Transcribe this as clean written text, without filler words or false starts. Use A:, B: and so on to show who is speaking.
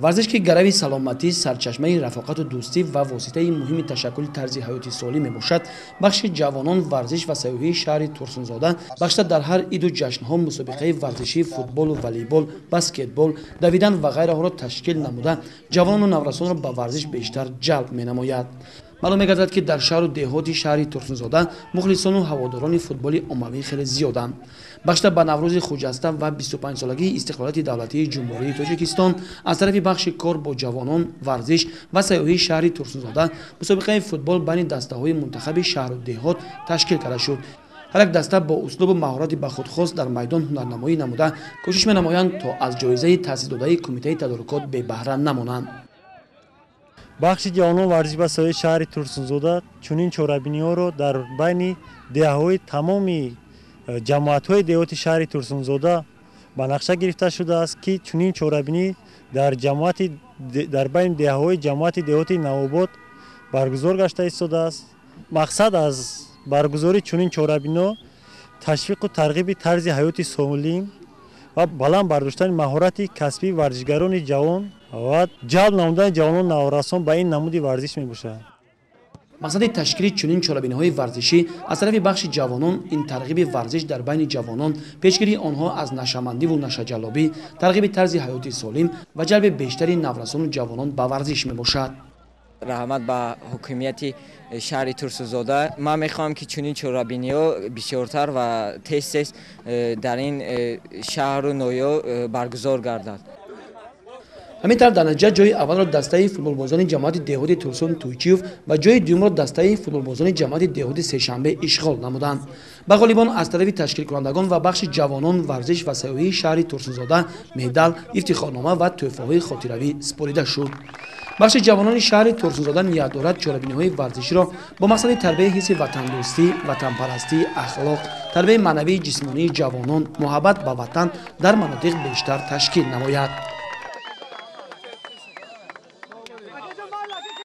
A: ورزش که گروی سلامتی، سرچشمه رفاقت و دوستی و واسطه مهم تشکل طرز حیاتی سالم میباشد. بخش جوانان ورزش و سیاحی شهر ترسونزاده بخش در هر عید و جشن‌ها مسابقه ورزشی فوتبال و والیبال، بسکتبال، دویدن و غیره ها را تشکیل نموده جوانان و نورسان را به ورزش بیشتر جلب می‌نماید. معلوم می‌گردد که در شهر و دهات شهر ترسونزاده مخلصان و هواداران فوتبال عمومی خیلی زیادند. بخش به نوروز خجسته و 25 سالگی استقلالیت دولتی جمهوری تاجیکستان از طرف بخش کار با جوانان ورزش و سیاحی شهر ترسونزاده مسابقه فوتبال بین دسته‌های منتخب شهر و دهات تشکیل کرده شد. هر یک دسته با اسلوب و مهارت به خود خاص در میدان هنرنمایی نموده کوشش می‌نمایند تا از جایزه تأسیس داده کمیته تدارکات بی بهره نمانند.
B: بخش جوانان ورزش و سیاحی شهر ترسونزاده چنین چاره‌بینی‌ها در بین دهه‌های تمامی جماعت‌های دهات شهر ترسونزاده به نقشه گرفته شده است که چنین چاره‌بینی در بین دهه‌های جماعت دهات نوآباد برگزار گشته ایستاده است. مقصد از برگزاری چنین چاره‌بینی‌ها تشویق و ترغیب طرز حیات سالم و بلند برداشتن مهارت کسبی ورزشگران جوان و جلب نمودن جوانان نوآوران به این نمود ورزش میباشد.
A: مقصد تشکیل چنین چاره‌بینی‌های ورزشی از طرف بخش جوانان این ترغیب ورزش در بین جوانان، پیشگیری آنها از نشه‌مندی و نشه‌جلبی، ترغیب طرز حیاتی سالم و جلب بیشتری نورسان و جوانان به ورزش میباشد.
C: رحمت به حکومت شهر ترسونزاده من میخوام که چنین چاره‌بینی‌ها بسیارتر و تیز در این شهر و نویا برگزار گردد.
A: همینطور در نتیجه جای اول را دسته فوتبالبازان جماعت دهات ترسون تویچیف و جای دوم را دسته فوتبالبازان جماعت دهات سه‌شنبه اشغال نمودند. به غالیبان از طرف تشکیل کنندگان و بخش جوانان ورزش و سیاحی شهر ترسونزاده مدال، افتخارنامه و تحفه‌های خاطروی سپرده شد. بخش جوانان شهر ترسونزاده نیت دارد چاره‌بینی‌های ورزشی را با مقصد تربیت حس وطن‌دوستی، وطن‌پرستی، اخلاق، تربیت معنوی جسمانی جوانان، محبت به وطن در مناطق بیشتر تشکیل نماید.